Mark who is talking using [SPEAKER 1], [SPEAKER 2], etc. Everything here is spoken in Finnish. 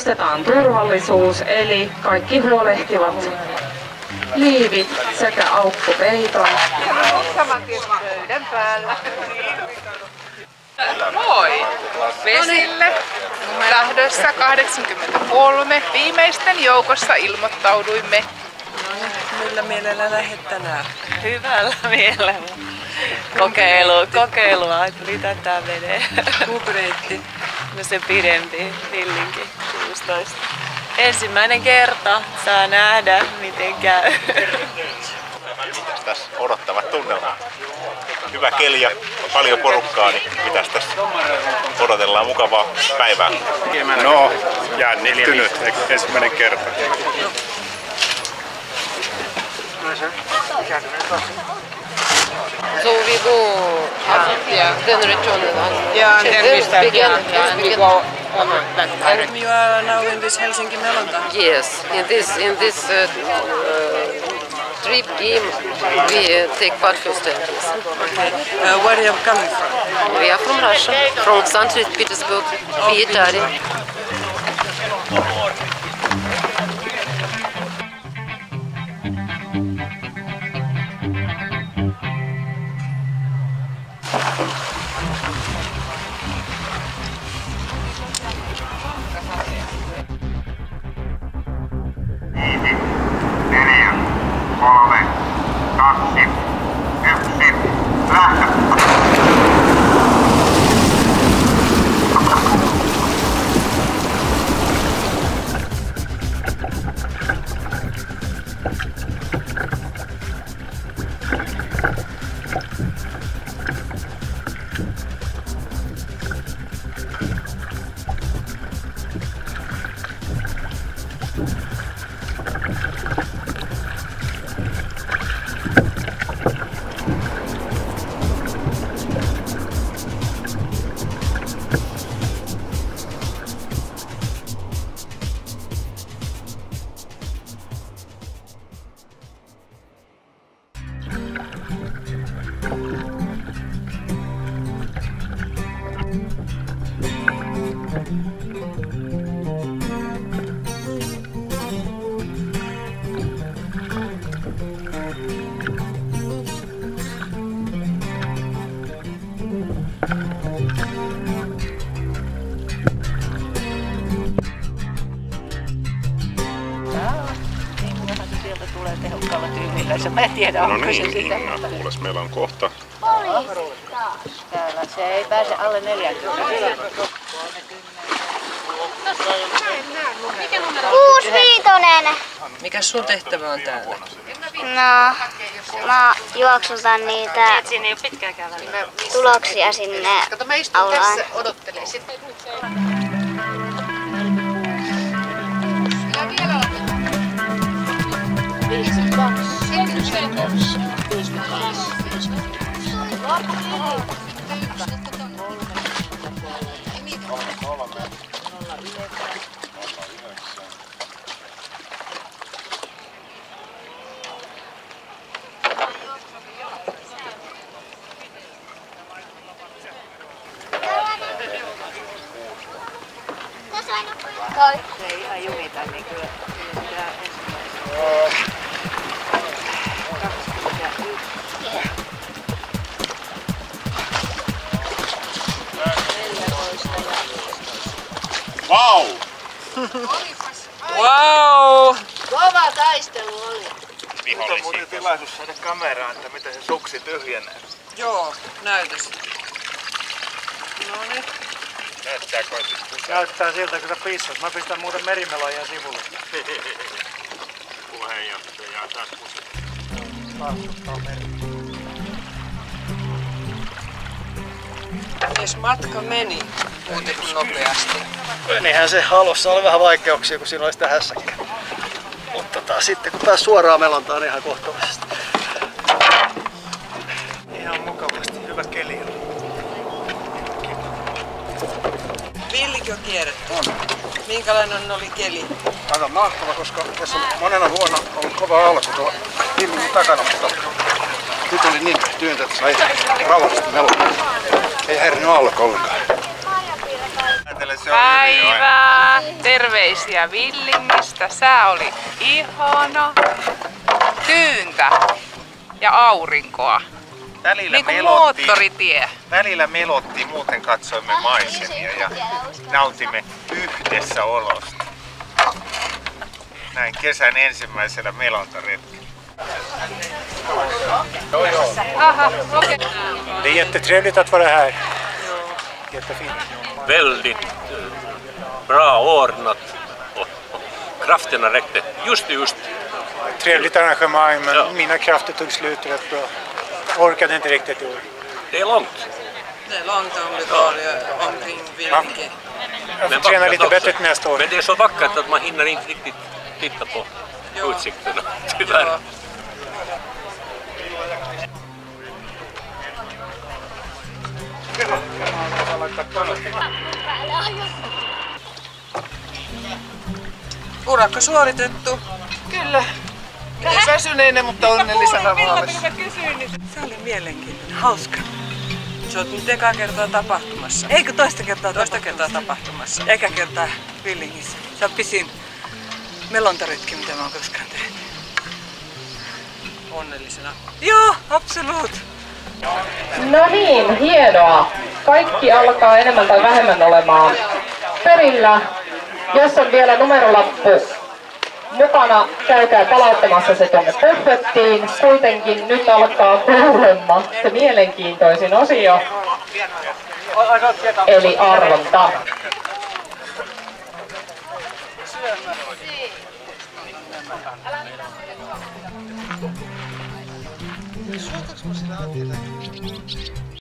[SPEAKER 1] Varmistetaan turvallisuus, eli kaikki huolehtivat liivit sekä aukkupeiton.
[SPEAKER 2] Saman tien pöydän päällä. Moi! Vesille lähdössä 83 viimeisten joukossa ilmoittauduimme.
[SPEAKER 3] Millä mielellä lähdet tänään?
[SPEAKER 4] Hyvällä mielellä. Kokeilua, että mitä tää menee.
[SPEAKER 3] Kuinka reitti?
[SPEAKER 4] No se pidempi, Hillinki, 16. Ensimmäinen kerta, saa nähdä miten käy.
[SPEAKER 5] Mitäs tässä odottavat tunnelmat? Hyvä keli ja paljon porukkaa, niin mitäs tässä odotellaan mukavaa päivää?
[SPEAKER 6] No, jännittynyt ensimmäinen kerta.
[SPEAKER 7] So we go then return
[SPEAKER 3] Yeah, and then we start
[SPEAKER 7] and we go on that direction.
[SPEAKER 3] You are now in this Helsinki Melonta?
[SPEAKER 7] Yes, in this trip game we take part first time.
[SPEAKER 3] Okay. Where are you coming from?
[SPEAKER 7] We are from Russia, from St. Petersburg, Pietari.
[SPEAKER 4] Mä en tiedä, onko se sitä.
[SPEAKER 6] No kuules, meillä on kohta.
[SPEAKER 4] Täällä se ei pääse alle 40.
[SPEAKER 8] 65.
[SPEAKER 3] Mikä sun tehtävä on täällä?
[SPEAKER 8] No, mä juoksutan niitä tuloksia sinne aulaan.
[SPEAKER 4] Se ei ihan jumita, niin kyllä tämä
[SPEAKER 6] Vau!
[SPEAKER 3] Wow!
[SPEAKER 2] Kova taistelu oli.
[SPEAKER 6] Nyt on muuten tilaisuus saada kameraan, että miten se suksi tyhjenee.
[SPEAKER 3] Joo, näytös. Noniin.
[SPEAKER 6] Näyttää siltä, kun sä pissas. Mä pistän muuten merimeloja sivulle. Puheenjohtaja taas kusittaa meri.
[SPEAKER 3] Mies matka meni muuten nopeasti.
[SPEAKER 9] Menihän se alussa oli vähän vaikeuksia, kun siinä oli sitä hässäkkää. Mutta sitten kun pääsi suoraan melontaan, niin ihan kohtuullisesti. Ihan mukavasti, hyvä keli.
[SPEAKER 3] Villinki on kierretty. Minkälainen oli keli?
[SPEAKER 9] Aika mahtava, koska tässä on monena vuonna ollut kova alku tuo Hillingin takana, mutta nyt oli niin tyyntä, että sai rauhallisesti melottaa. Ei häirinyt alku ollenkaan.
[SPEAKER 2] Päivää! Terveisiä Villingistä. Sää oli ihana. Tyyntä ja aurinkoa.
[SPEAKER 5] Välillä
[SPEAKER 2] niin kuin moottoritie.
[SPEAKER 5] Välillä melottiin, muuten katsoimme maisemia ja nautimme yhdessä olosta. Näin kesän ensimmäisellä melontaretkellä.
[SPEAKER 2] Aha, okej.
[SPEAKER 6] Det är jättetrevligt att vara här. Jättefint.
[SPEAKER 10] Väldigt bra ordnat och krafterna räckte just.
[SPEAKER 6] Trevligt arrangemang, men mina krafter tog slut rätt bra. Orkade inte riktigt i år.
[SPEAKER 10] Det är långt.
[SPEAKER 3] Det är långt om du går omkring Villingi.
[SPEAKER 6] Jag får träna lite bättre till nästa år.
[SPEAKER 10] Men det är så vackert att man hinner inte riktigt titta på utsikterna, tyvärr.
[SPEAKER 3] Urakka suoritettu.
[SPEAKER 2] Kyllä. Väsyneenä, mutta onnellisena valmis.
[SPEAKER 4] Se oli mielenkiintoinen, hauska.
[SPEAKER 3] Sä oot nyt ekaa kertaa tapahtumassa.
[SPEAKER 4] Eikö toista kertaa
[SPEAKER 3] Toista kertaa tapahtumassa.
[SPEAKER 4] Eka kertaa Villingissä. Se on pisin melontaretki, mitä mä oon koskaan tehnyt.
[SPEAKER 3] Onnellisena.
[SPEAKER 4] Joo, absoluut.
[SPEAKER 1] No niin, hienoa. Kaikki alkaa enemmän tai vähemmän olemaan perillä. Jos on vielä numerolappu mukana, käykää palauttamassa se tuonne buffettiin. Kuitenkin nyt alkaa kuulemma se mielenkiintoisin osio, eli arvonta.